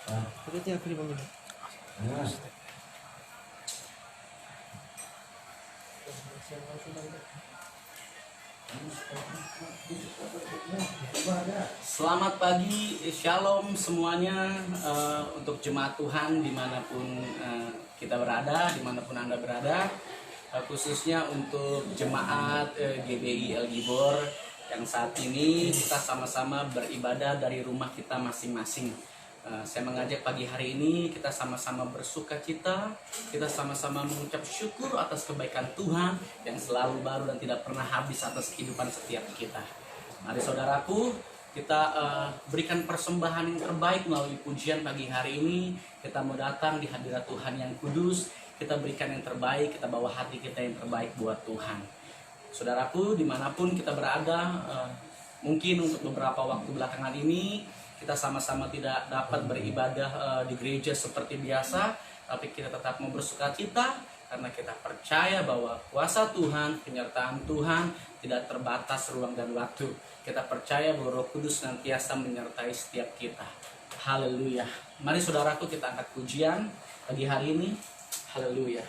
Berarti aku dipanggil. Selamat pagi, shalom semuanya untuk jemaat Tuhan dimanapun kita berada, dimanapun Anda berada, khususnya untuk jemaat GBI El Gibor yang saat ini kita sama-sama beribadah dari rumah kita masing-masing. Saya mengajak pagi hari ini kita sama-sama bersuka cita, kita sama-sama mengucap syukur atas kebaikan Tuhan yang selalu baru dan tidak pernah habis atas kehidupan setiap kita. Mari saudaraku, kita berikan persembahan yang terbaik melalui pujian pagi hari ini. Kita mau datang di hadirat Tuhan yang kudus, kita berikan yang terbaik, kita bawa hati kita yang terbaik buat Tuhan. Saudaraku, dimanapun kita berada, mungkin untuk beberapa waktu belakangan ini kita sama-sama tidak dapat beribadah di gereja seperti biasa, tapi kita tetap mau bersuka cita karena kita percaya bahwa kuasa Tuhan, penyertaan Tuhan tidak terbatas ruang dan waktu. Kita percaya bahwa Roh Kudus senantiasa menyertai setiap kita. Haleluya. Mari saudaraku, kita angkat pujian pagi hari ini. Haleluya.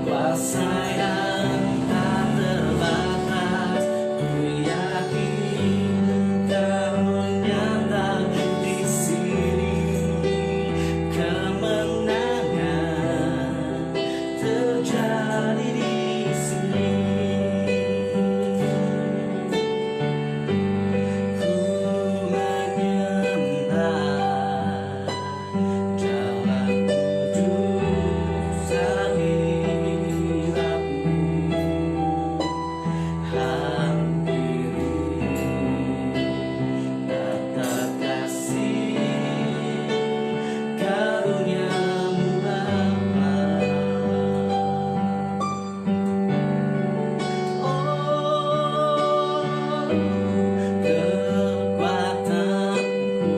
kuasa yang tak terbatas. Ku yakin Kau nyata di sini, kemenangan terjadi di sini. Ku menyembah jalan kudus hadirat-Mu, hampiri tata kasih karunia-Mu Bapa. Oh, kekuatanku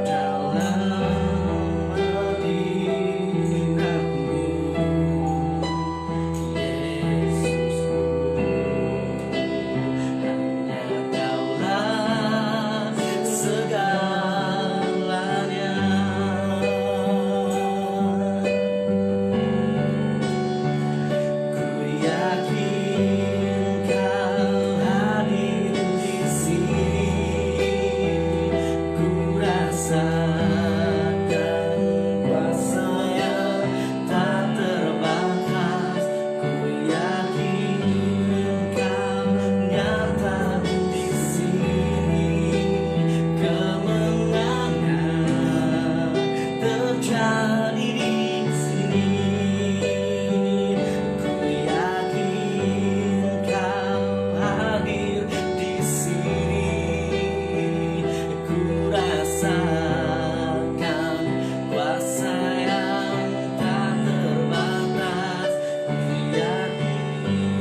dalam hadirat-Mu, Yesusku. Hanya Kaulah segalanya. Ku yakin Kau hadir di sini, ku rasakan kuasa yang tak terbatas. Ku yakin Kau nyata di sini, kemenangan terjadi di sini. Ku yakin Kau hadir di sini, ku rasakan kuasa yang tak terbatas. Ku yakin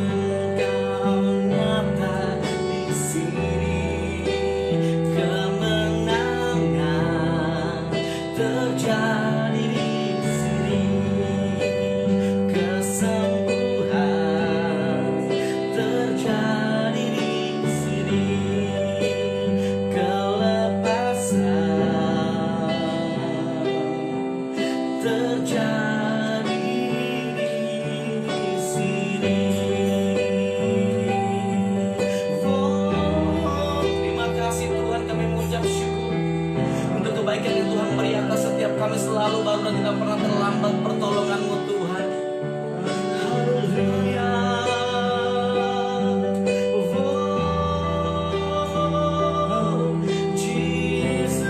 Kau nyata di sini, kemenangan terjadi di sini, kesembuhan terjadi di sini, kelepasan terjadi di sini. Oh, terima kasih Tuhan, kami mengucap syukur untuk kebaikan yang Tuhan beri atas setiap kami selalu, baru dan tidak pernah terlambat pertolongan-Mu Tuhan. Haleluya. Oh, Jesus.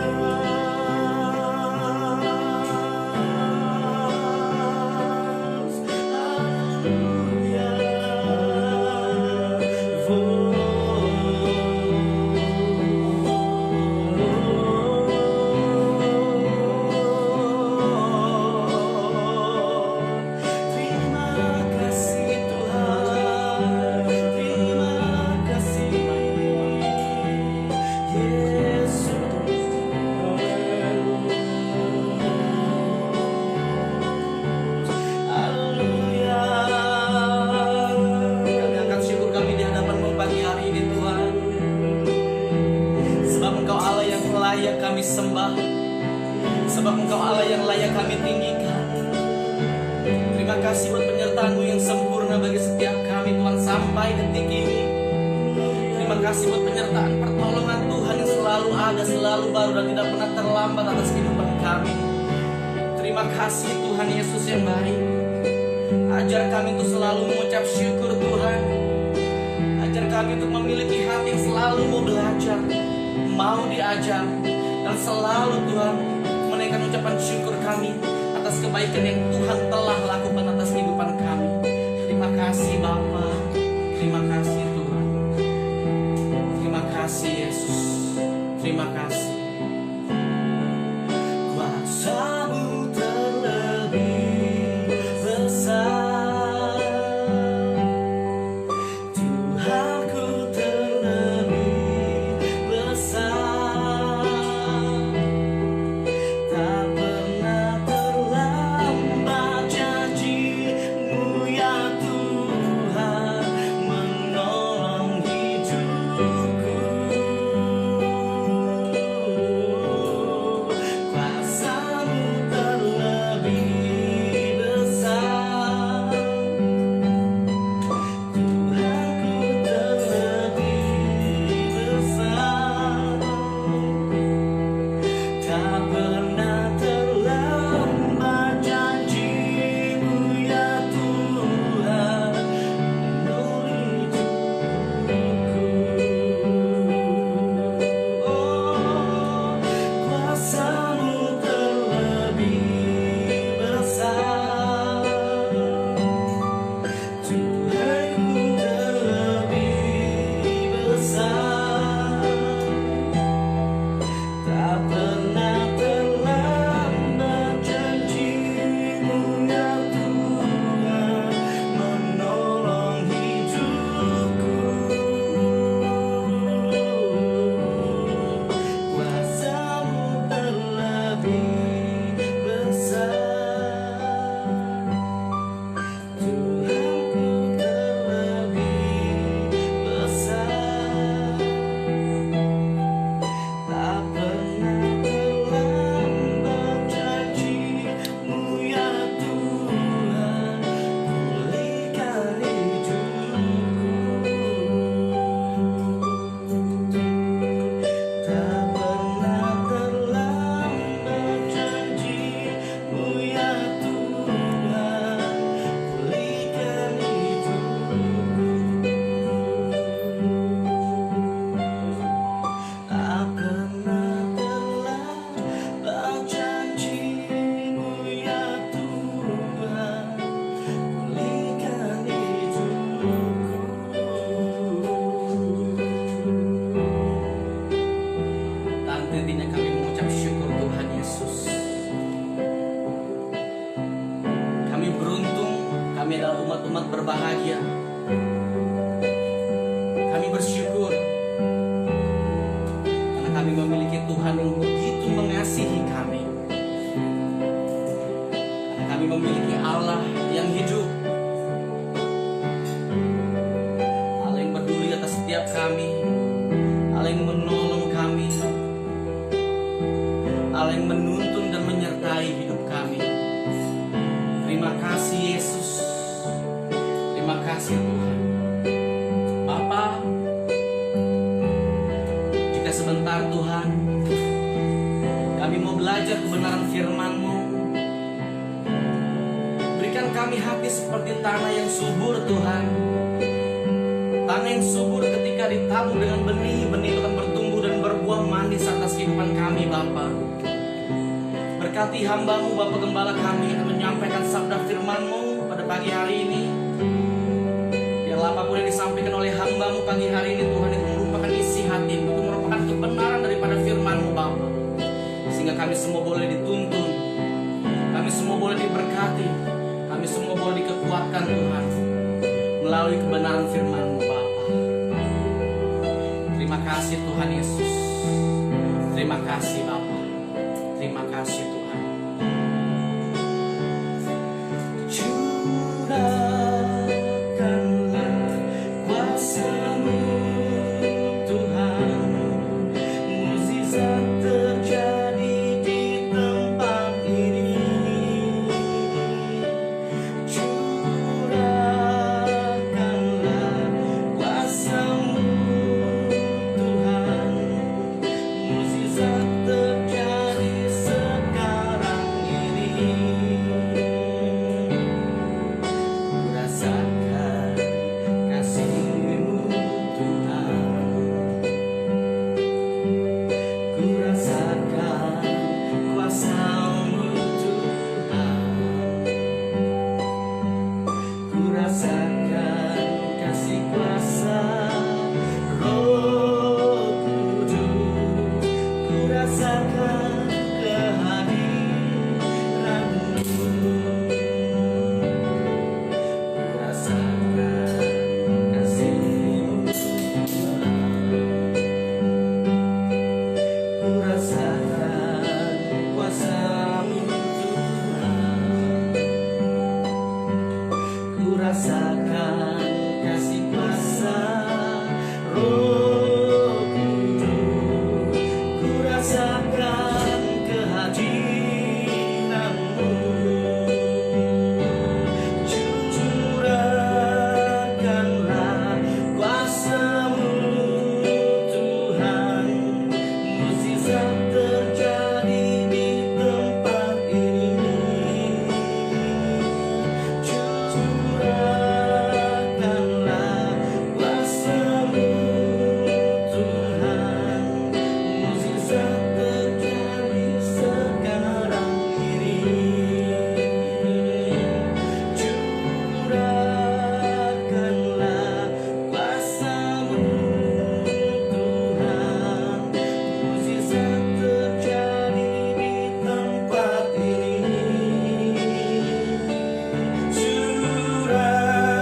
Haleluya. Terima kasih Tuhan, terima kasih Yesus. Haleluya. Kami angkat syukur kami di hadapan-Mu pagi hari ini Tuhan, sebab Engkau Allah yang layak kami sembah, sebab Engkau Allah yang layak kami tinggikan. Terima kasih buat penyertaan-Mu yang sempurna bagi setiap kami Tuhan sampai detik ini. Terima kasih buat penyertaan pertolongan Tuhan yang selalu ada, selalu baru dan tidak pernah terlambat atas kehidupan kami. Terima kasih Tuhan Yesus yang baik. Ajar kami untuk selalu mengucap syukur Tuhan. Ajar kami untuk memiliki hati yang selalu mau belajar, mau diajar, dan selalu Tuhan menaikkan ucapan syukur kami atas kebaikan yang Tuhan telah lakukan atas kehidupan kami. Terima kasih Bapa, terima kasih Tuhan, terima kasih Yesus, terima kasih. Kuasa-Mu terlebih besar, Tuhanku terlebih besar, tak pernah terlambat janji-Mu ya Tuhan, menolong hidupku. ya Tuhan, pulihkan hidupku. Tak pernah terlambat janji-Mu ya Tuhan, pulihkan hidupku. Dan tentunya kami mengucap syukur Tuhan Yesus. Kami beruntung, kami adalah umat-umat berbahagia. Kami bersyukur karena kami memiliki Tuhan yang begitu mengasihi kami. Karena kami memiliki Allah yang hidup, Allah yang peduli atas setiap kami, Allah yang menolong kami, Allah yang menuntun dan menyertai hidup kami. Terima kasih Yesus, terima kasih Tuhan. Bapa, jika sebentar Tuhan kami mau belajar kebenaran firman-Mu, berikan kami hati seperti tanah yang subur Tuhan. Tanah yang subur ketika ditabur dengan benih-benih itu akan bertumbuh dan berbuah manis atas kehidupan kami Bapa. Berkati hamba-Mu Bapa Gembala kami yang menyampaikan sabda firman-Mu pada pagi hari ini. Biarlah apapun yang disampaikan oleh hamba-Mu pagi hari ini Tuhan, itu merupakan isi hati, itu merupakan kebenaran daripada firman-Mu Bapa. Sehingga kami semua boleh dituntun, kami semua boleh diberkati, kami semua boleh dikuatkan Tuhan melalui kebenaran firman-Mu Bapa. Terima kasih Tuhan Yesus, terima kasih Bapa, terima kasih Tuhan. Curahkanlah kuasa-Mu Tuhan, mukjizat terjadi di tempat ini. Curahkanlah kuasa-Mu Tuhan, mukjizat terjadi sekarang ini. Rasakan kasih-Mu Tuhan, ku rasakan kuasa-Mu Tuhan, ku rasakan kasih kuasa Roh Kudus, ku rasakan kehadiran-Mu, ku rasakan kasih-Mu Tuhan, ku rasakan kuasa-Mu Tuhan, ku rasakan kasih kuasa Roh Kudus, ku rasakan kehadiran-Mu. Curahkanlah kuasa-Mu Tuhan, mukjizat terjadi di tempat ini. Curahkanlah kuasa-Mu Tuhan, mukjizat terjadi sekarang ini. Curahkanlah kuasa-Mu Tuhan, mukjizat terjadi di tempat ini.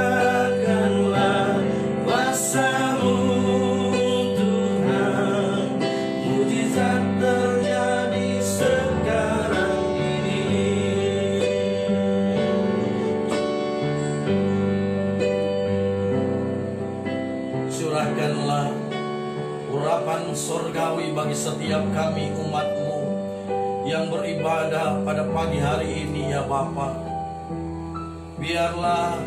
Curahkanlah kuasa-Mu Tuhan, mukjizat terjadi sekarang ini. Curahkanlah urapan surgawi bagi setiap kami umat-Mu yang beribadah pada pagi hari ini ya Bapa. Biarlah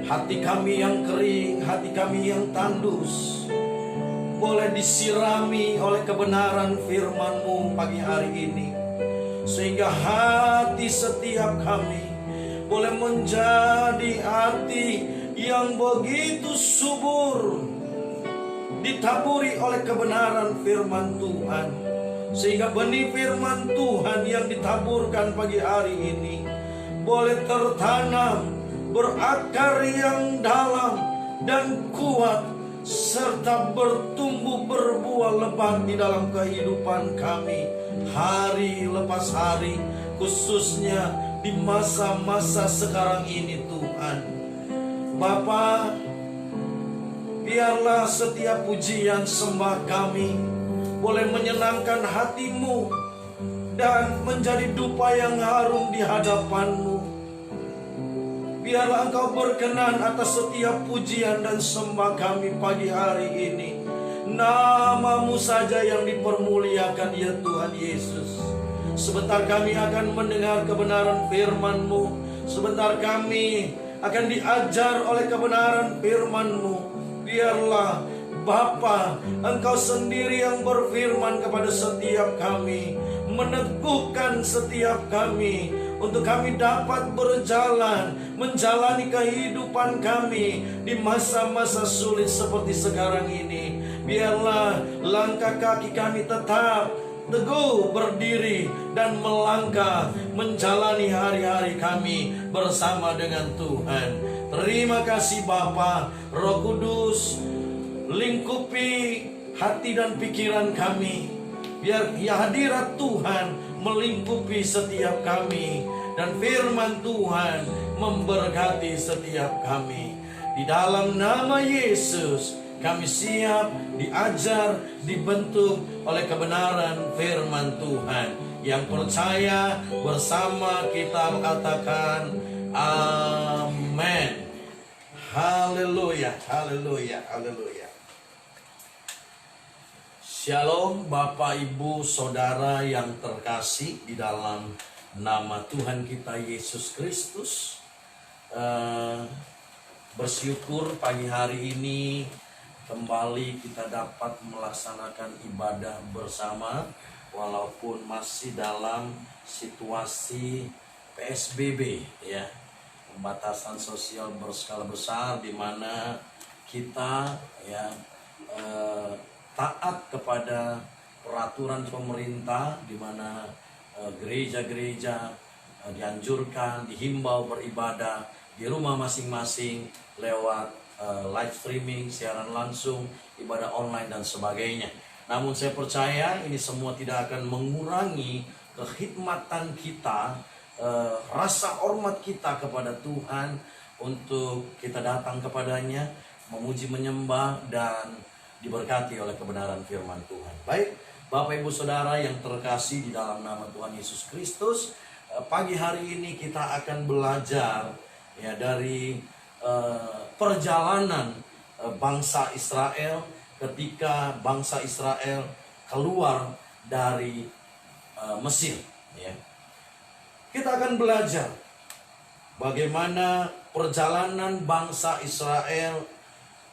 hati kami yang kering, hati kami yang tandus boleh disirami oleh kebenaran firman-Mu pagi hari ini. sehingga hati setiap kami boleh menjadi hati yang begitu subur, ditaburi oleh kebenaran firman Tuhan, sehingga benih firman Tuhan yang ditaburkan pagi hari ini boleh tertanam, berakar yang dalam dan kuat, serta bertumbuh berbuah lebat di dalam kehidupan kami hari lepas hari, khususnya di masa-masa sekarang ini Tuhan. Bapa, biarlah setiap pujian sembah kami boleh menyenangkan hati-Mu dan menjadi dupa yang harum di hadapan-Mu. Biarlah Engkau berkenan atas setiap pujian dan sembah kami pagi hari ini. Nama-Mu saja yang dipermuliakan ya Tuhan Yesus. Sebentar kami akan mendengar kebenaran firman-Mu. Sebentar kami akan diajar oleh kebenaran firman-Mu. Biarlah Bapa, Engkau sendiri yang berfirman kepada setiap kami, meneguhkan setiap kami, untuk kami dapat berjalan, menjalani kehidupan kami di masa-masa sulit seperti sekarang ini. Biarlah langkah kaki kami tetap teguh berdiri dan melangkah menjalani hari-hari kami bersama dengan Tuhan. Terima kasih Bapa. Roh Kudus, lingkupi hati dan pikiran kami, biar hadirat Tuhan melingkupi setiap kami, dan firman Tuhan memberkati setiap kami. Di dalam nama Yesus kami siap diajar, dibentuk oleh kebenaran firman Tuhan. Yang percaya bersama kita mengatakan amin. Haleluya, haleluya, haleluya. Shalom Bapak Ibu Saudara yang terkasih di dalam nama Tuhan kita Yesus Kristus. Bersyukur pagi hari ini kembali kita dapat melaksanakan ibadah bersama, walaupun masih dalam situasi PSBB ya, pembatasan sosial berskala besar, di mana kita ya taat kepada peraturan pemerintah, di mana gereja-gereja dianjurkan, dihimbau beribadah di rumah masing-masing lewat live streaming, siaran langsung, ibadah online dan sebagainya. Namun saya percaya ini semua tidak akan mengurangi kekhidmatan kita, rasa hormat kita kepada Tuhan, untuk kita datang kepadanya, memuji, menyembah, dan diberkati oleh kebenaran firman Tuhan. Baik, Bapak Ibu Saudara yang terkasih di dalam nama Tuhan Yesus Kristus, pagi hari ini kita akan belajar ya dari perjalanan bangsa Israel ketika bangsa Israel keluar dari Mesir ya. Kita akan belajar bagaimana perjalanan bangsa Israel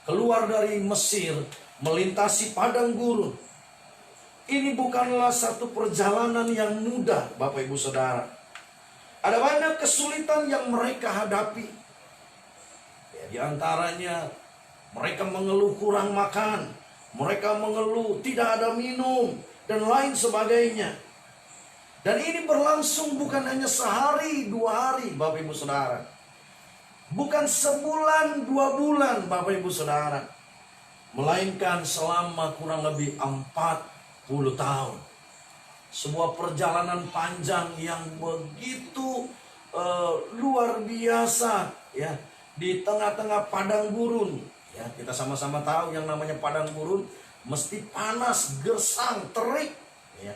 keluar dari Mesir melintasi padang gurun. Ini bukanlah satu perjalanan yang mudah, Bapak Ibu Saudara. Ada banyak kesulitan yang mereka hadapi. Ya, di antaranya mereka mengeluh kurang makan, mereka mengeluh tidak ada minum, dan lain sebagainya. Dan ini berlangsung bukan hanya sehari, 2 hari, Bapak Ibu Saudara. Bukan sebulan, 2 bulan, Bapak Ibu Saudara. Melainkan selama kurang lebih 40 tahun. Sebuah perjalanan panjang yang begitu luar biasa ya, di tengah-tengah padang gurun. Ya, kita sama-sama tahu yang namanya padang gurun mesti panas, gersang, terik ya.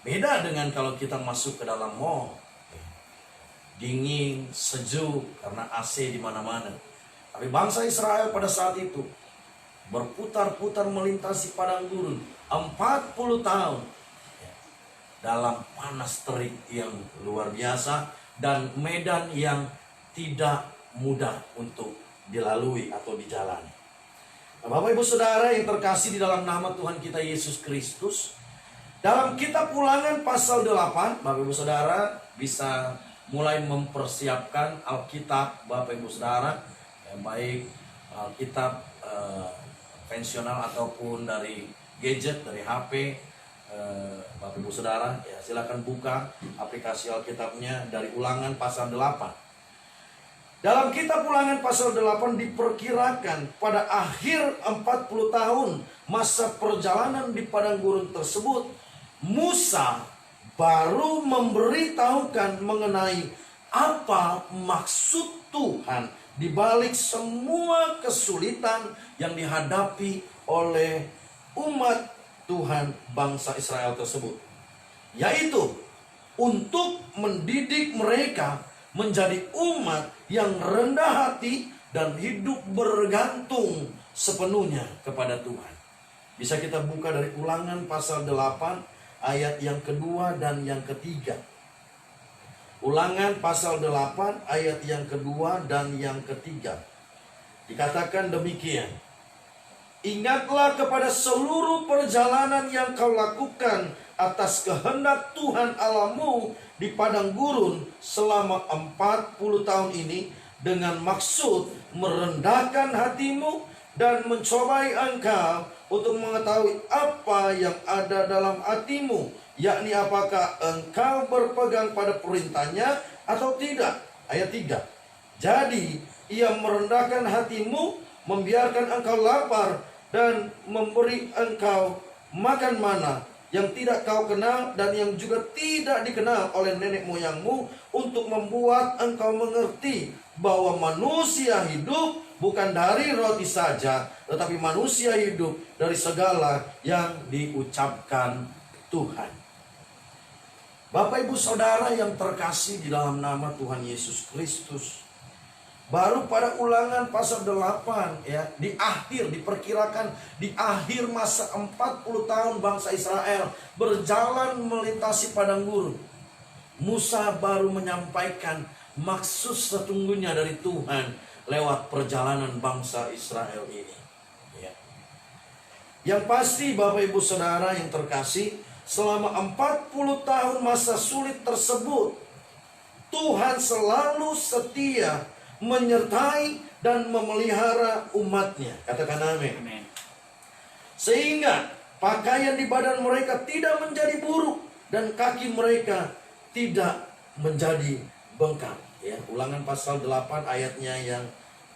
Beda dengan kalau kita masuk ke dalam mall. Dingin, sejuk karena AC di mana-mana. Tapi bangsa Israel pada saat itu berputar-putar melintasi padang gurun 40 tahun dalam panas terik yang luar biasa dan medan yang tidak mudah untuk dilalui atau dijalani. Nah, Bapak Ibu Saudara yang terkasih di dalam nama Tuhan kita Yesus Kristus, Dalam kitab Ulangan pasal 8, Bapak Ibu Saudara bisa mulai mempersiapkan Alkitab Bapak Ibu Saudara, ya, baik Alkitab konvensional ataupun dari gadget, dari HP. Bapak Ibu Saudara, ya, silakan buka aplikasi Alkitabnya dari Ulangan pasal 8. Dalam kitab Ulangan pasal 8 diperkirakan pada akhir 40 tahun masa perjalanan di padang gurun tersebut, Musa baru memberitahukan mengenai apa maksud Tuhan di balik semua kesulitan yang dihadapi oleh umat Tuhan bangsa Israel tersebut, yaitu untuk mendidik mereka menjadi umat yang rendah hati dan hidup bergantung sepenuhnya kepada Tuhan. Bisa kita buka dari Ulangan pasal 8 ayat yang kedua dan yang ketiga. Ulangan pasal 8 ayat yang kedua dan yang ketiga. Dikatakan demikian: ingatlah kepada seluruh perjalanan yang kau lakukan atas kehendak Tuhan Allahmu di padang gurun selama 40 tahun ini, dengan maksud merendahkan hatimu dan mencobai engkau untuk mengetahui apa yang ada dalam hatimu, yakni apakah engkau berpegang pada perintahnya atau tidak. Ayat 3. Jadi ia merendahkan hatimu, membiarkan engkau lapar, dan memberi engkau makan mana yang tidak kau kenal dan yang juga tidak dikenal oleh nenek moyangmu, untuk membuat engkau mengerti bahwa manusia hidup bukan dari roti saja, tetapi manusia hidup dari segala yang diucapkan Tuhan. Bapak Ibu Saudara yang terkasih di dalam nama Tuhan Yesus Kristus, baru pada Ulangan pasal 8, ya, diperkirakan di akhir masa 40 tahun bangsa Israel berjalan melintasi padang gurun, Musa baru menyampaikan maksud sesungguhnya dari Tuhan lewat perjalanan bangsa Israel ini, ya. Yang pasti Bapak Ibu Saudara yang terkasih, selama 40 tahun masa sulit tersebut, Tuhan selalu setia menyertai dan memelihara umatnya. Katakan amin. Sehingga pakaian di badan mereka tidak menjadi buruk dan kaki mereka tidak menjadi bengkak. Ya, Ulangan pasal 8 ayatnya yang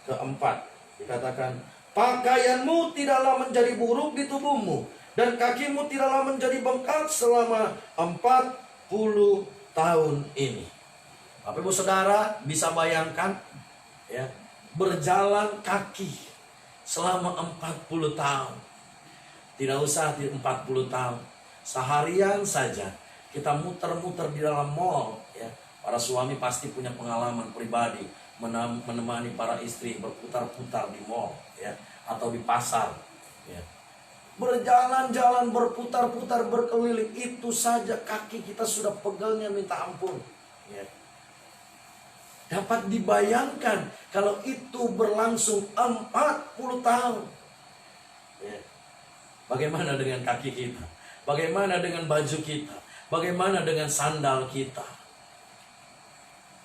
keempat dikatakan, pakaianmu tidaklah menjadi buruk di tubuhmu dan kakimu tidaklah menjadi bengkak selama 40 tahun ini. Bapak Ibu Saudara bisa bayangkan, ya, berjalan kaki selama 40 tahun. Tidak usah 40 tahun, seharian saja kita muter-muter di dalam mall, ya. Para suami pasti punya pengalaman pribadi menemani para istri berputar-putar di mall, ya, atau di pasar, ya. Berjalan-jalan, berputar-putar, berkeliling, itu saja kaki kita sudah pegelnya minta ampun, ya. Dapat dibayangkan kalau itu berlangsung 40 tahun, ya. Bagaimana dengan kaki kita? Bagaimana dengan baju kita? Bagaimana dengan sandal kita?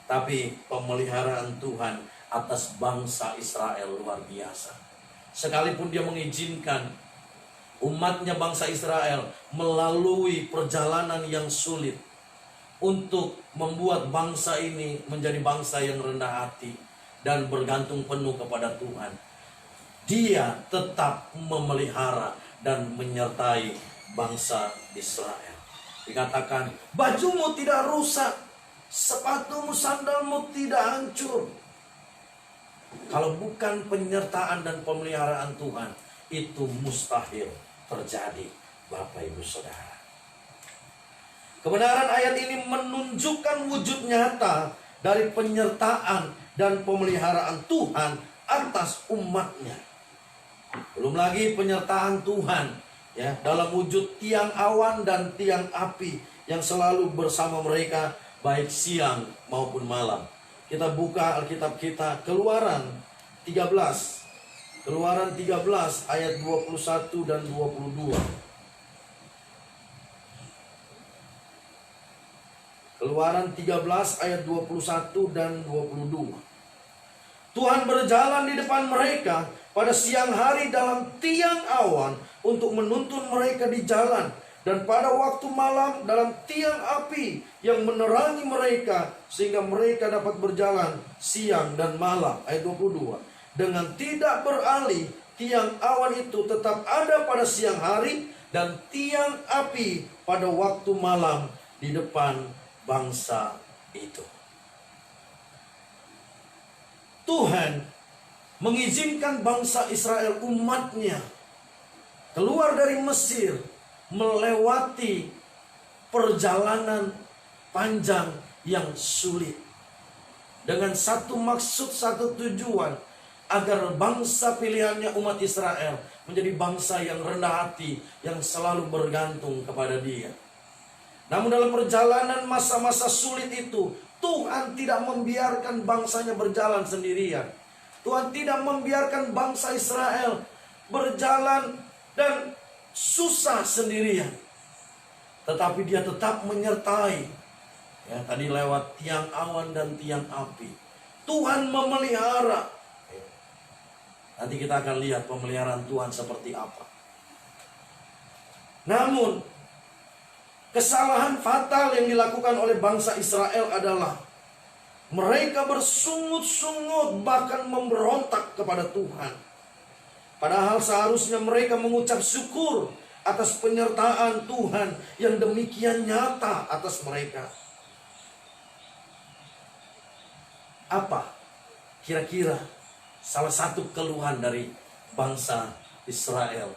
Tapi pemeliharaan Tuhan atas bangsa Israel luar biasa. Sekalipun dia mengizinkan umatnya bangsa Israel melalui perjalanan yang sulit untuk membuat bangsa ini menjadi bangsa yang rendah hati dan bergantung penuh kepada Tuhan, Dia tetap memelihara dan menyertai bangsa Israel. Dikatakan, bajumu tidak rusak, sepatumu, sandalmu tidak hancur. Kalau bukan penyertaan dan pemeliharaan Tuhan, itu mustahil terjadi, Bapak Ibu Saudara. Kebenaran ayat ini menunjukkan wujud nyata dari penyertaan dan pemeliharaan Tuhan atas umatnya. Belum lagi penyertaan Tuhan, ya, dalam wujud tiang awan dan tiang api yang selalu bersama mereka baik siang maupun malam. Kita buka Alkitab kita, Keluaran 13. Keluaran 13 ayat 21 dan 22. Keluaran 13 ayat 21 dan 22. Tuhan berjalan di depan mereka pada siang hari dalam tiang awan untuk menuntun mereka di jalan, dan pada waktu malam dalam tiang api yang menerangi mereka sehingga mereka dapat berjalan siang dan malam. Ayat 22. Dengan tidak beralih, tiang awan itu tetap ada pada siang hari dan tiang api pada waktu malam di depan bangsa itu. Tuhan mengizinkan bangsa Israel, umatnya, keluar dari Mesir, melewati perjalanan panjang yang sulit, dengan satu maksud, satu tujuan, agar bangsa pilihannya, umat Israel, menjadi bangsa yang rendah hati, yang selalu bergantung kepada Dia. Namun dalam perjalanan masa-masa sulit itu, Tuhan tidak membiarkan bangsanya berjalan sendirian. Tuhan tidak membiarkan bangsa Israel berjalan dan susah sendirian. Tetapi Dia tetap menyertai. Ya, tadi lewat tiang awan dan tiang api. Tuhan memelihara. Nanti kita akan lihat pemeliharaan Tuhan seperti apa. Namun, kesalahan fatal yang dilakukan oleh bangsa Israel adalah mereka bersungut-sungut, bahkan memberontak kepada Tuhan. Padahal seharusnya mereka mengucap syukur atas penyertaan Tuhan yang demikian nyata atas mereka. Apa kira-kira salah satu keluhan dari bangsa Israel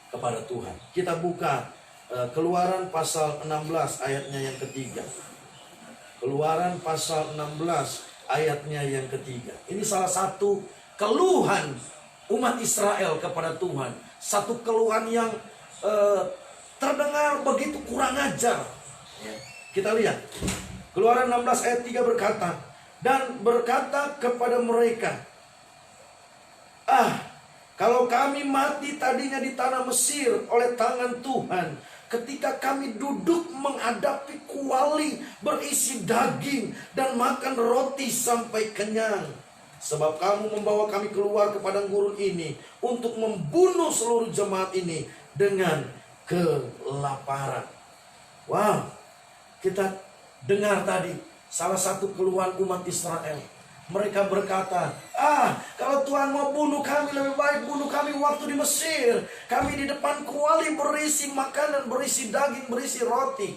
kepada Tuhan? Kita buka Keluaran pasal 16 ayatnya yang ketiga. Keluaran pasal 16 ayatnya yang ketiga. Ini salah satu keluhan umat Israel kepada Tuhan. Satu keluhan yang terdengar begitu kurang ajar. Ya. Kita lihat. Keluaran 16 ayat 3 berkata, dan berkata kepada mereka, kalau kami mati tadinya di tanah Mesir oleh tangan Tuhan, ketika kami duduk menghadapi kuali berisi daging dan makan roti sampai kenyang. Sebab kamu membawa kami keluar ke padang gurun ini untuk membunuh seluruh jemaat ini dengan kelaparan. Wow, kita dengar tadi salah satu keluhan umat Israel. Mereka berkata, kalau Tuhan mau bunuh kami, lebih baik bunuh kami waktu di Mesir. Kami di depan kuali berisi makanan, berisi daging, berisi roti.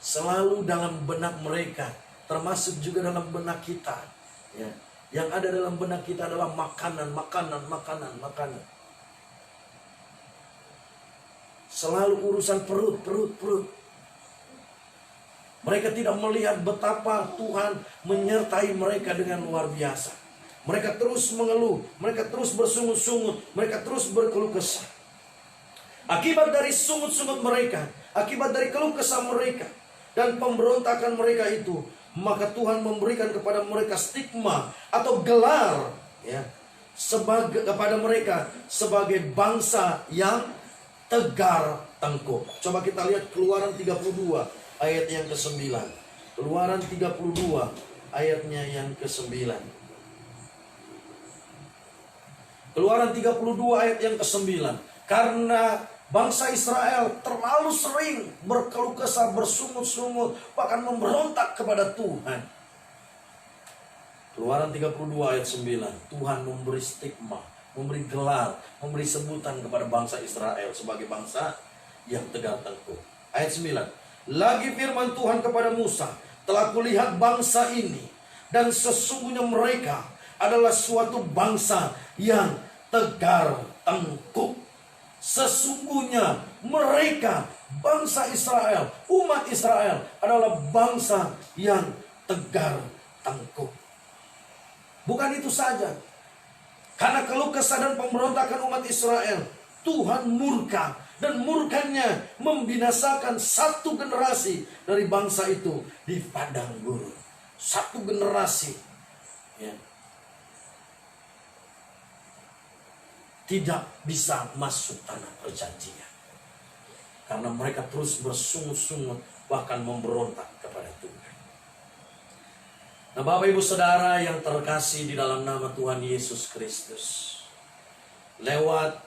Selalu dalam benak mereka, termasuk juga dalam benak kita, ya. Yang ada dalam benak kita adalah makanan. Selalu urusan perut. Mereka tidak melihat betapa Tuhan menyertai mereka dengan luar biasa. Mereka terus mengeluh, mereka terus bersungut-sungut, mereka terus berkeluh kesah. Akibat dari sungut-sungut mereka, akibat dari keluh kesah mereka dan pemberontakan mereka itu, maka Tuhan memberikan kepada mereka stigma atau gelar, ya, kepada mereka sebagai bangsa yang tegar tengkuk. Coba kita lihat Keluaran 32 ayat yang ke-9. Keluaran 32 ayatnya yang ke-9. Keluaran 32 ayat yang ke-9. Karena bangsa Israel terlalu sering berkeluh kesah, bersungut-sungut, bahkan memberontak kepada Tuhan. Keluaran 32 ayat 9. Tuhan memberi stigma, memberi gelar, memberi sebutan kepada bangsa Israel sebagai bangsa yang tegar tengkuk. Ayat 9. Lagi firman Tuhan kepada Musa, telah kulihat bangsa ini, dan sesungguhnya mereka adalah suatu bangsa yang tegar tengkuk. Sesungguhnya mereka, bangsa Israel, umat Israel, adalah bangsa yang tegar tengkuk. Bukan itu saja. Karena keluh kesah dan pemberontakan umat Israel, Tuhan murka. Dan murkanya membinasakan satu generasi dari bangsa itu di padang gurun. Satu generasi, ya, tidak bisa masuk tanah perjanjian. Karena mereka terus bersungut-sungut, bahkan memberontak kepada Tuhan. Nah, Bapak Ibu Saudara yang terkasih di dalam nama Tuhan Yesus Kristus, lewat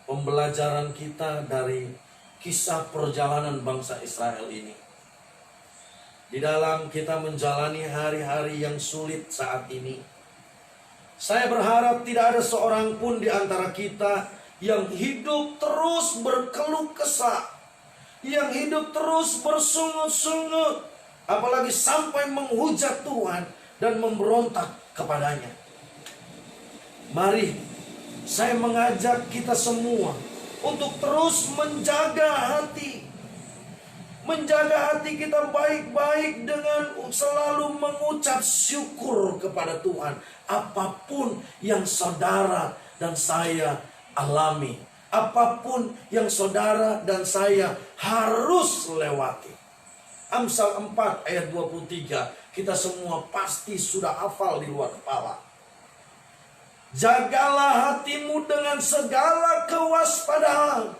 pembelajaran kita dari kisah perjalanan bangsa Israel ini, di dalam kita menjalani hari-hari yang sulit saat ini, saya berharap tidak ada seorang pun di antara kita yang hidup terus berkeluh kesah, yang hidup terus bersungut-sungut, apalagi sampai menghujat Tuhan dan memberontak kepadanya. Mari saya mengajak kita semua untuk terus menjaga hati. Menjaga hati kita baik-baik dengan selalu mengucap syukur kepada Tuhan. Apapun yang saudara dan saya alami, apapun yang saudara dan saya harus lewati. Amsal 4 ayat 23, kita semua pasti sudah hafal di luar kepala. Jagalah hatimu dengan segala kewaspadaan,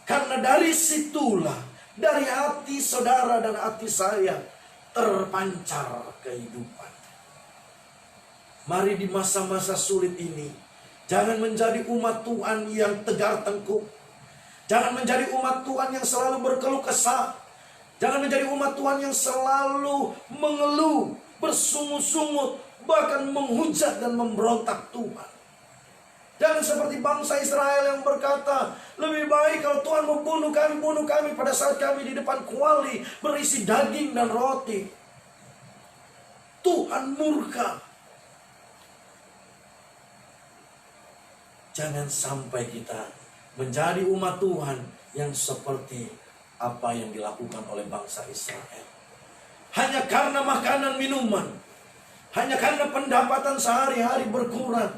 karena dari situlah, dari hati saudara dan hati saya, terpancar kehidupan. Mari di masa-masa sulit ini, jangan menjadi umat Tuhan yang tegar tengkuk. Jangan menjadi umat Tuhan yang selalu berkeluh kesah. Jangan menjadi umat Tuhan yang selalu mengeluh, bersungut-sungut, bahkan menghujat dan memberontak Tuhan. Jangan seperti bangsa Israel yang berkata, lebih baik kalau Tuhan mau bunuh kami pada saat kami di depan kuali berisi daging dan roti. Tuhan murka. Jangan sampai kita menjadi umat Tuhan yang seperti apa yang dilakukan oleh bangsa Israel. Hanya karena makanan minuman, hanya karena pendapatan sehari-hari berkurang,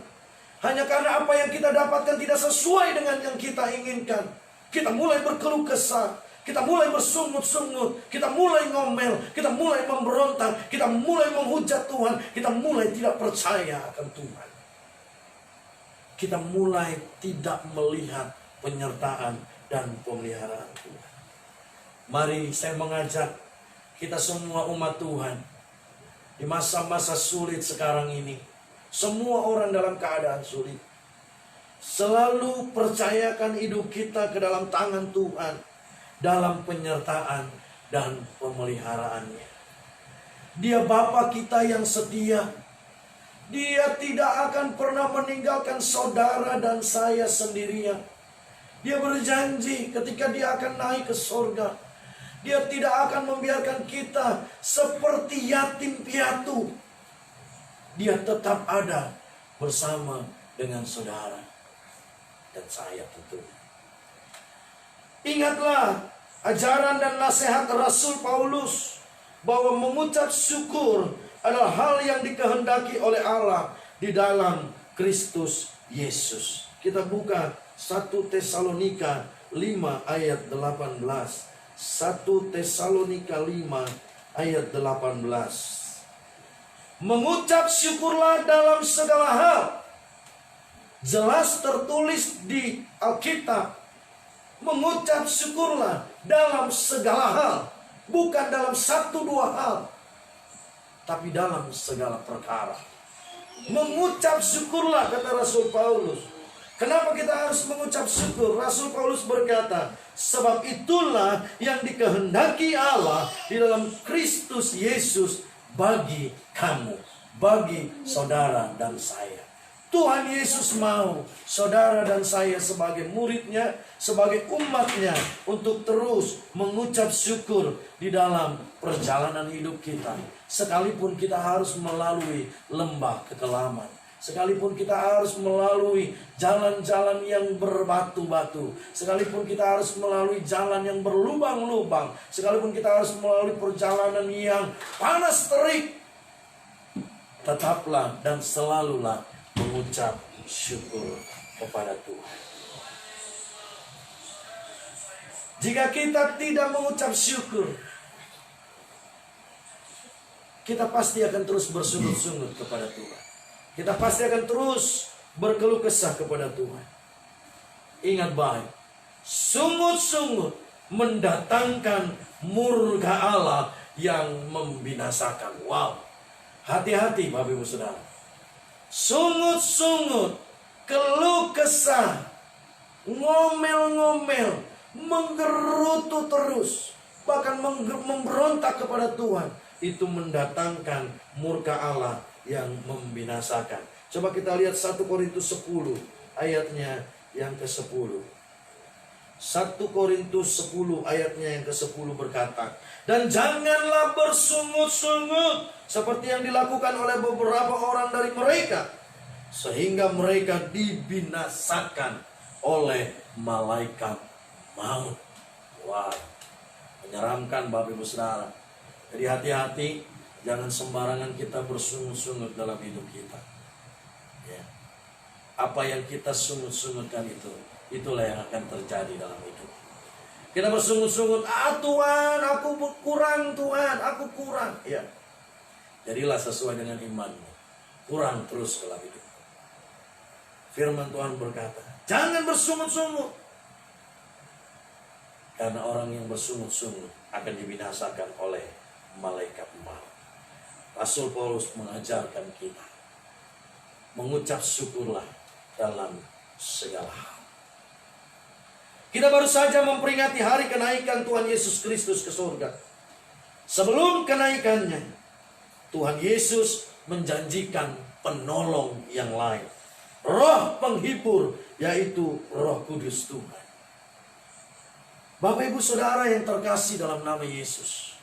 hanya karena apa yang kita dapatkan tidak sesuai dengan yang kita inginkan, kita mulai berkeluh kesah, kita mulai bersungut-sungut, kita mulai ngomel, kita mulai memberontak, kita mulai menghujat Tuhan, kita mulai tidak percaya akan Tuhan. Kita mulai tidak melihat penyertaan dan pemeliharaan Tuhan. Mari saya mengajak kita semua umat Tuhan di masa-masa sulit sekarang ini. Semua orang dalam keadaan sulit. Selalu percayakan hidup kita ke dalam tangan Tuhan, dalam penyertaan dan pemeliharaannya. Dia Bapa kita yang setia. Dia tidak akan pernah meninggalkan saudara dan saya sendirian. Dia berjanji ketika dia akan naik ke surga, dia tidak akan membiarkan kita seperti yatim piatu. Dia tetap ada bersama dengan saudara dan saya tentu. Ingatlah ajaran dan nasihat Rasul Paulus bahwa mengucap syukur adalah hal yang dikehendaki oleh Allah di dalam Kristus Yesus. Kita buka 1 Tesalonika 5 ayat 18. 1 Tesalonika 5 ayat 18. Mengucap syukurlah dalam segala hal. Jelas tertulis di Alkitab. Mengucap syukurlah dalam segala hal. Bukan dalam 1-2 hal, tapi dalam segala perkara. Mengucap syukurlah, kata Rasul Paulus. Kenapa kita harus mengucap syukur? Rasul Paulus berkata, sebab itulah yang dikehendaki Allah di dalam Kristus Yesus bagi kamu, bagi saudara dan saya. Tuhan Yesus mau saudara dan saya sebagai muridnya, sebagai umatnya, untuk terus mengucap syukur di dalam perjalanan hidup kita. Sekalipun kita harus melalui lembah kekelaman, sekalipun kita harus melalui jalan-jalan yang berbatu-batu, sekalipun kita harus melalui jalan yang berlubang-lubang, sekalipun kita harus melalui perjalanan yang panas terik, tetaplah dan selalulah mengucap syukur kepada Tuhan. Jika kita tidak mengucap syukur, kita pasti akan terus bersungut-sungut kepada Tuhan. Kita pasti akan terus berkeluh kesah kepada Tuhan. Ingat baik, sungut-sungut mendatangkan murka Allah yang membinasakan. Wow, hati-hati Bapak Ibu Saudara. Sungut-sungut, keluh kesah, ngomel-ngomel, menggerutu terus, bahkan memberontak kepada Tuhan, itu mendatangkan murka Allah yang membinasakan. Coba kita lihat 1 Korintus 10 ayatnya yang ke-10. 1 Korintus 10 ayatnya yang ke-10 berkata, dan janganlah bersungut-sungut seperti yang dilakukan oleh beberapa orang dari mereka, sehingga mereka dibinasakan oleh malaikat maut. Wah, menyeramkan Bapak Ibu Saudara. Jadi hati-hati, jangan sembarangan kita bersungut-sungut dalam hidup kita. Ya. Apa yang kita sungut-sungutkan itulah yang akan terjadi dalam hidup. Kita bersungut-sungut, Tuhan, aku kurang, Tuhan, aku kurang. Ya. Jadilah sesuai dengan imanmu. Kurang terus dalam hidup. Firman Tuhan berkata, jangan bersungut-sungut. Karena orang yang bersungut-sungut akan dibinasakan oleh malaikat maut. Rasul Paulus mengajarkan kita mengucap syukurlah dalam segala hal. Kita baru saja memperingati hari kenaikan Tuhan Yesus Kristus ke surga. Sebelum kenaikannya, Tuhan Yesus menjanjikan penolong yang lain, Roh penghibur, yaitu Roh Kudus Tuhan. Bapak Ibu Saudara yang terkasih dalam nama Yesus,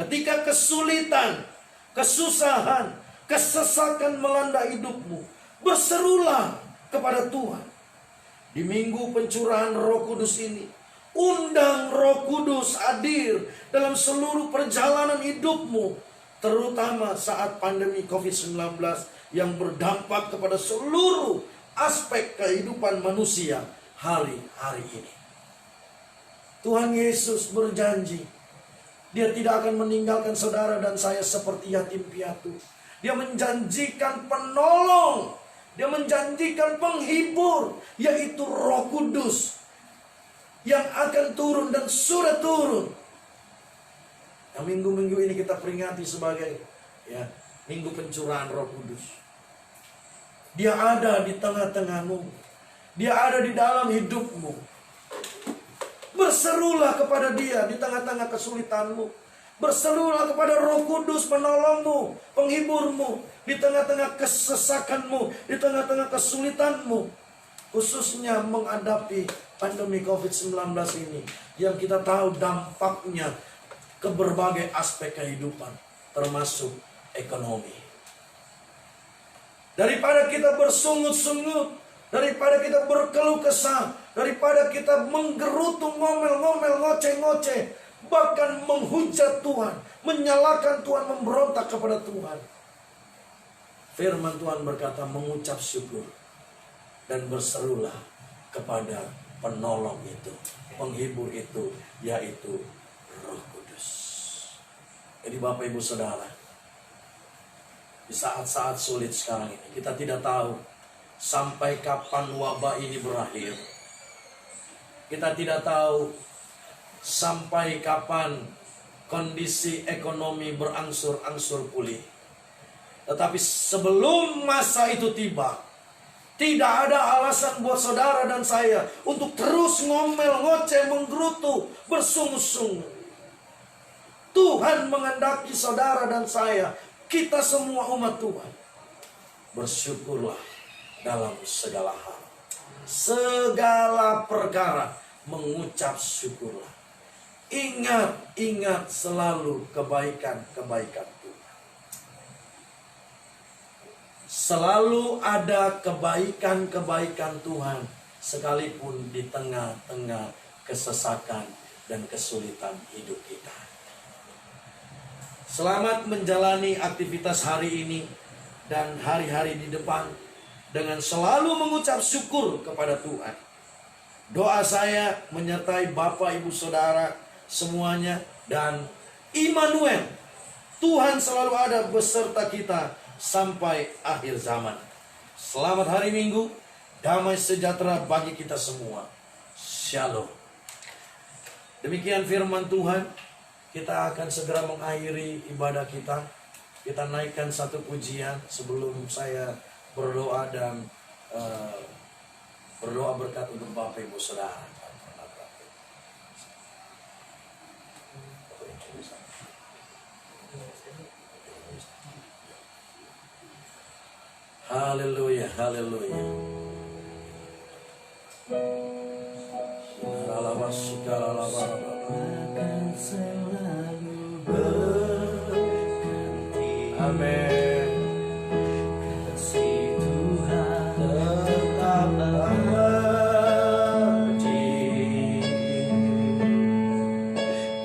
ketika kesulitan, kesusahan, kesesakan melanda hidupmu, berserulah kepada Tuhan. Di minggu pencurahan Roh Kudus ini, undang Roh Kudus hadir dalam seluruh perjalanan hidupmu, terutama saat pandemi COVID-19 yang berdampak kepada seluruh aspek kehidupan manusia hari-hari ini. Tuhan Yesus berjanji, Dia tidak akan meninggalkan saudara dan saya seperti yatim piatu. Dia menjanjikan penolong, Dia menjanjikan penghibur, yaitu Roh Kudus yang akan turun dan sudah turun. Yang minggu-minggu ini kita peringati sebagai minggu pencurahan Roh Kudus. Dia ada di tengah-tengahmu, Dia ada di dalam hidupmu. Berserulah kepada Dia di tengah-tengah kesulitanmu. Berserulah kepada Roh Kudus penolongmu, penghiburmu, di tengah-tengah kesesakanmu, di tengah-tengah kesulitanmu. Khususnya menghadapi pandemi COVID-19 ini, yang kita tahu dampaknya ke berbagai aspek kehidupan, termasuk ekonomi. Daripada kita bersungut-sungut, daripada kita berkeluh kesah, daripada kita menggerutu, ngomel-ngomel, ngoceh-ngoceh, bahkan menghujat Tuhan, menyalahkan Tuhan, memberontak kepada Tuhan, firman Tuhan berkata, mengucap syukur dan berserulah kepada penolong itu, penghibur itu, yaitu Roh Kudus. Jadi Bapak Ibu Saudara, di saat-saat sulit sekarang ini, kita tidak tahu sampai kapan wabah ini berakhir. Kita tidak tahu sampai kapan kondisi ekonomi berangsur-angsur pulih. Tetapi sebelum masa itu tiba, tidak ada alasan buat saudara dan saya untuk terus ngomel, ngoceh, menggerutu, bersungut-sungut. Tuhan menghendaki saudara dan saya, kita semua umat Tuhan, bersyukurlah dalam segala hal, segala perkara, mengucap syukurlah. Ingat selalu kebaikan-kebaikan Tuhan. Selalu ada kebaikan-kebaikan Tuhan, sekalipun di tengah-tengah kesesakan dan kesulitan hidup kita. Selamat menjalani aktivitas hari ini dan hari-hari di depan dengan selalu mengucap syukur kepada Tuhan. Doa saya menyertai Bapak Ibu Saudara semuanya, dan Immanuel, Tuhan selalu ada beserta kita sampai akhir zaman. Selamat hari Minggu, damai sejahtera bagi kita semua. Shalom. Demikian firman Tuhan. Kita akan segera mengakhiri ibadah kita. Kita naikkan satu pujian sebelum saya berdoa dan berdoa berkat untuk Bapak Ibu Saudara. Haleluya, haleluya. Amin. Kasih Tuhan tetap abadi,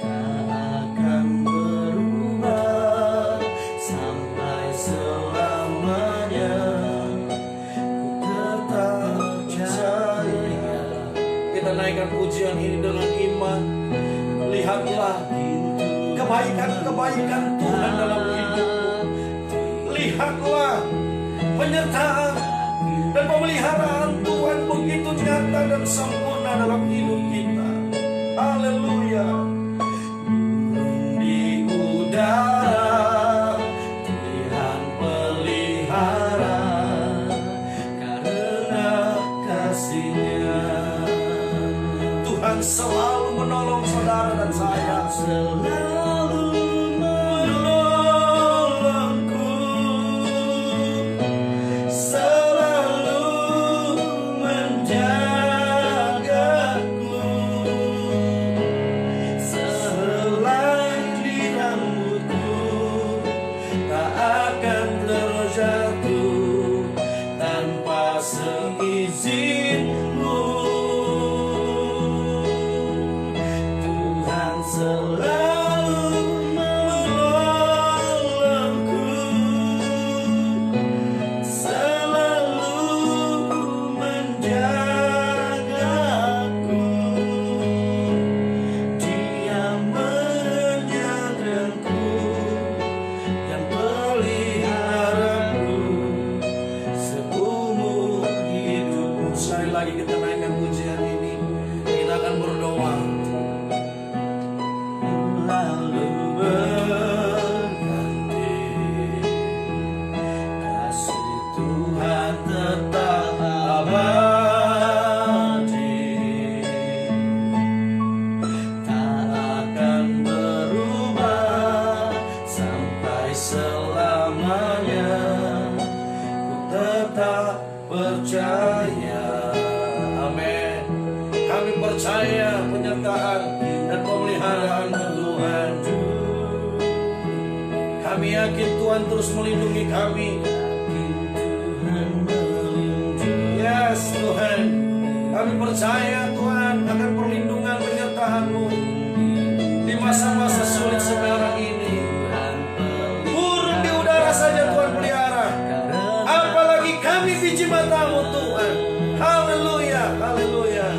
tak akan berubah sampai selamanya. Ku tetap percaya. Kita naikkan pujian ini dengan iman. Lihatlah kebaikan-kebaikan Tuhan dalam hidupmu. Lihatlah penyertaan dan pemeliharaan Tuhan begitu nyata dan sempurna dalam hidup kita. Haleluya. Di udara Tuhan pelihara karena kasih-Nya. Tuhan selalu menolong saudara dan saya. Selalu menolongku, selalu menjagaku. Sehelai di rambutku tak akan terjatuh tanpa seizinmu. Tuhan selalu menolongku, selalu menjagaku. Dia menyerangku dan peliharaku seumur hidupku. Sekali lagi kita naikkan pujian ini. Kita akan berdoa. Lalu berganti, kasih Tuhan tetap abadi, tak akan berubah sampai selamanya. Ku tetap percaya. Amin. Kami percaya penyertaan dan pemeliharaan Tuhan. Kami yakin Tuhan terus melindungi kami. Yes Tuhan. Kami percaya Tuhan akan perlindungan penyertaan-Mu di masa-masa sulit sekarang ini. Burung di udara saja Tuhan pelihara, apalagi kami biji mata-Mu Tuhan. Haleluya, haleluya.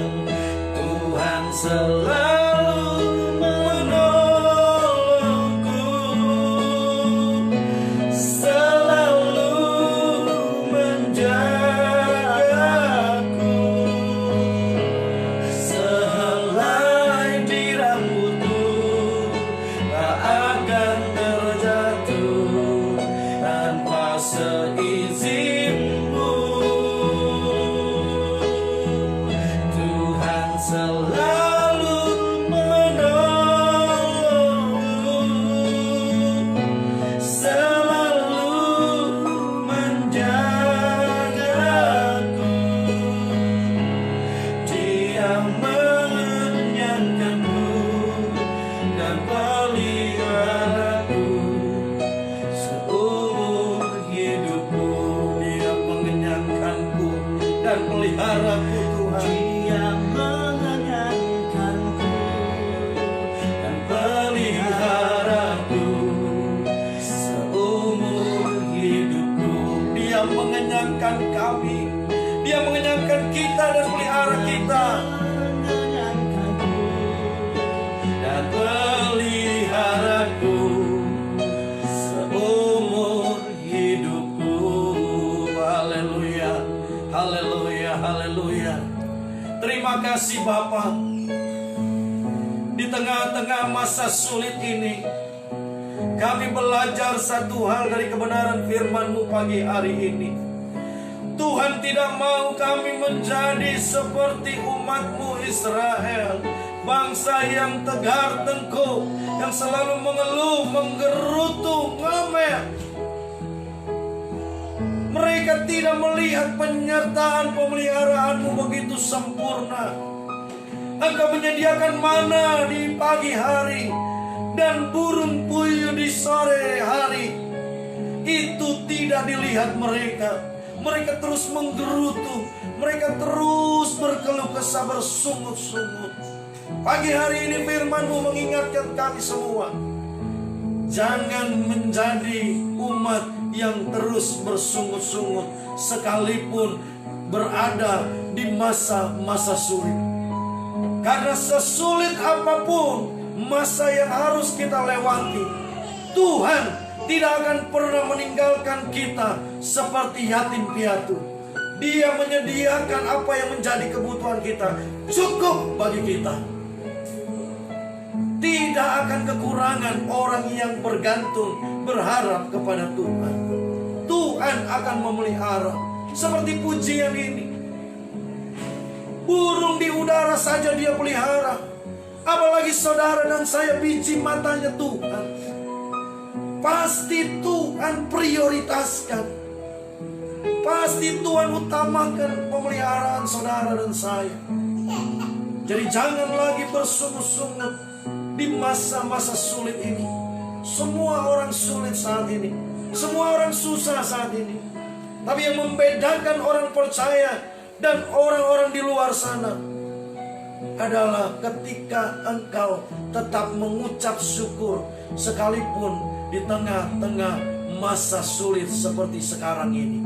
Tuhan selalu menolongku, selalu menjagaku. Sehelai di rambutku tak akan terjatuh tanpa seizinmu. Tuhan selalu menolongku, selalu menjagaku. Dia mengenyangkanku dan peliharaku seumur hidupku. Dia mengenyangkanku dan peliharaku Tuhan. Dia mengenyangkanku dan peliharaku seumur hidupku. Dia mengenyangkan kami. Dia mengenyangkan kita dan pelihara kita. Dan peliharaku seumur hidupku. Haleluya, haleluya, haleluya. Terima kasih Bapa. Di tengah-tengah masa sulit ini, kami belajar satu hal dari kebenaran firman-Mu pagi hari ini. Tuhan tidak mau kami menjadi seperti umat-Mu Israel, bangsa yang tegar tengkuk, yang selalu mengeluh, menggerutu, ngomel. Mereka tidak melihat penyertaan pemeliharaanmu begitu sempurna. Engkau menyediakan mana di pagi hari dan burung puyuh di sore hari. Itu tidak dilihat mereka. Mereka terus menggerutu. Mereka terus berkeluh kesah, bersungut-sungut. Pagi hari ini firman-Mu mengingatkan kami semua. Jangan menjadi umat yang terus bersungut-sungut sekalipun berada di masa-masa sulit. Karena sesulit apapun masa yang harus kita lewati, Tuhan tidak akan pernah meninggalkan kita seperti yatim piatu. Dia menyediakan apa yang menjadi kebutuhan kita, cukup bagi kita. Tidak akan kekurangan orang yang bergantung, berharap kepada Tuhan. Tuhan akan memelihara. Seperti pujian ini, burung di udara saja Dia pelihara, apalagi saudara dan saya, biji matanya Tuhan. Pasti Tuhan prioritaskan. Pasti Tuhan utamakan pemeliharaan saudara dan saya. Jadi jangan lagi bersungut-sungut di masa-masa sulit ini. Semua orang sulit saat ini. Semua orang susah saat ini. Tapi yang membedakan orang percaya dan orang-orang di luar sana adalah ketika engkau tetap mengucap syukur sekalipun di tengah-tengah masa sulit seperti sekarang ini.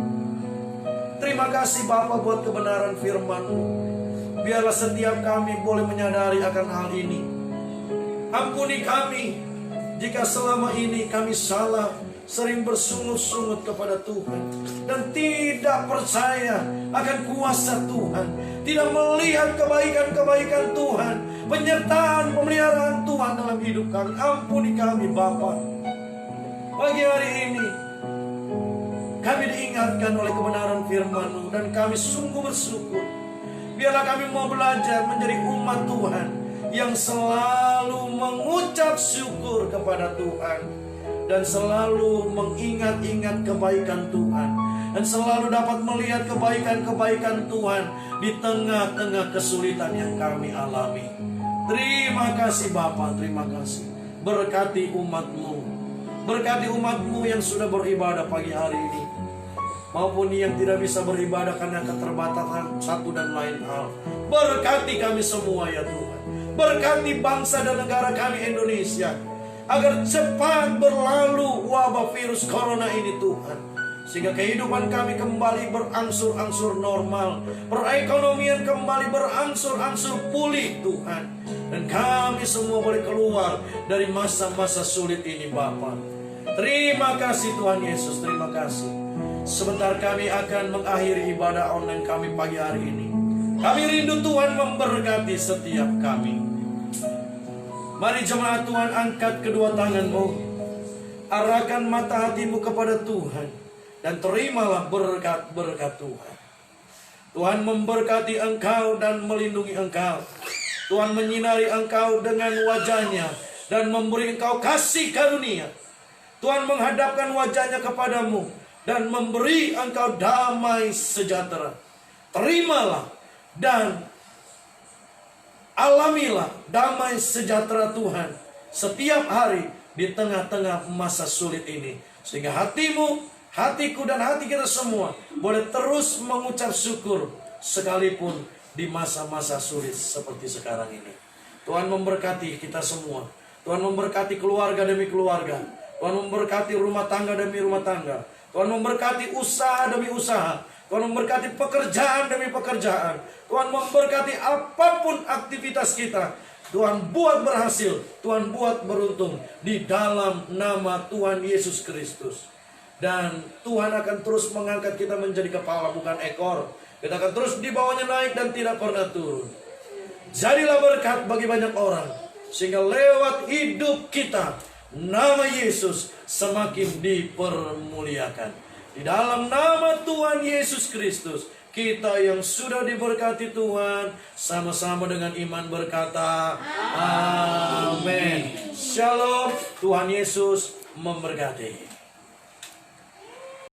Terima kasih Bapa buat kebenaran firman-Mu. Biarlah setiap kami boleh menyadari akan hal ini. Ampuni kami jika selama ini kami salah, sering bersungut-sungut kepada Tuhan dan tidak percaya akan kuasa Tuhan, tidak melihat kebaikan-kebaikan Tuhan, penyertaan pemeliharaan Tuhan dalam hidup kami. Ampuni kami Bapa. Pagi hari ini kami diingatkan oleh kebenaran firman-Mu dan kami sungguh bersyukur. Biarlah kami mau belajar menjadi umat Tuhan yang selalu mengucap syukur kepada Tuhan dan selalu mengingat-ingat kebaikan Tuhan dan selalu dapat melihat kebaikan-kebaikan Tuhan di tengah-tengah kesulitan yang kami alami. Terima kasih Bapa, terima kasih. Berkati umat-Mu. Berkati umat-Mu yang sudah beribadah pagi hari ini, maupun yang tidak bisa beribadah karena keterbatasan satu dan lain hal. Berkati kami semua ya Tuhan. Berkati bangsa dan negara kami Indonesia, agar cepat berlalu wabah virus corona ini Tuhan, sehingga kehidupan kami kembali berangsur-angsur normal, perekonomian kembali berangsur-angsur pulih Tuhan, dan kami semua boleh keluar dari masa-masa sulit ini Bapa. Terima kasih Tuhan Yesus, terima kasih. Sebentar kami akan mengakhiri ibadah online kami pagi hari ini. Kami rindu Tuhan memberkati setiap kami. Mari jemaat Tuhan, angkat kedua tanganmu, arahkan mata hatimu kepada Tuhan, dan terimalah berkat-berkat Tuhan. Tuhan memberkati engkau dan melindungi engkau. Tuhan menyinari engkau dengan wajahnya dan memberi engkau kasih karunia. Tuhan menghadapkan wajahnya kepadamu dan memberi engkau damai sejahtera. Terimalah dan alamilah damai sejahtera Tuhan setiap hari di tengah-tengah masa sulit ini, sehingga hatimu, hatiku, dan hati kita semua boleh terus mengucap syukur sekalipun di masa-masa sulit seperti sekarang ini. Tuhan memberkati kita semua. Tuhan memberkati keluarga demi keluarga. Tuhan memberkati rumah tangga demi rumah tangga. Tuhan memberkati usaha demi usaha. Tuhan memberkati pekerjaan demi pekerjaan. Tuhan memberkati apapun aktivitas kita. Tuhan buat berhasil. Tuhan buat beruntung di dalam nama Tuhan Yesus Kristus. Dan Tuhan akan terus mengangkat kita menjadi kepala bukan ekor. Kita akan terus di bawahnya naik dan tidak pernah turun. Jadilah berkat bagi banyak orang. sehingga lewat hidup kita nama Yesus semakin dipermuliakan. Di dalam nama Tuhan Yesus Kristus, kita yang sudah diberkati Tuhan, sama-sama dengan iman berkata, amin. Shalom, Tuhan Yesus memberkati.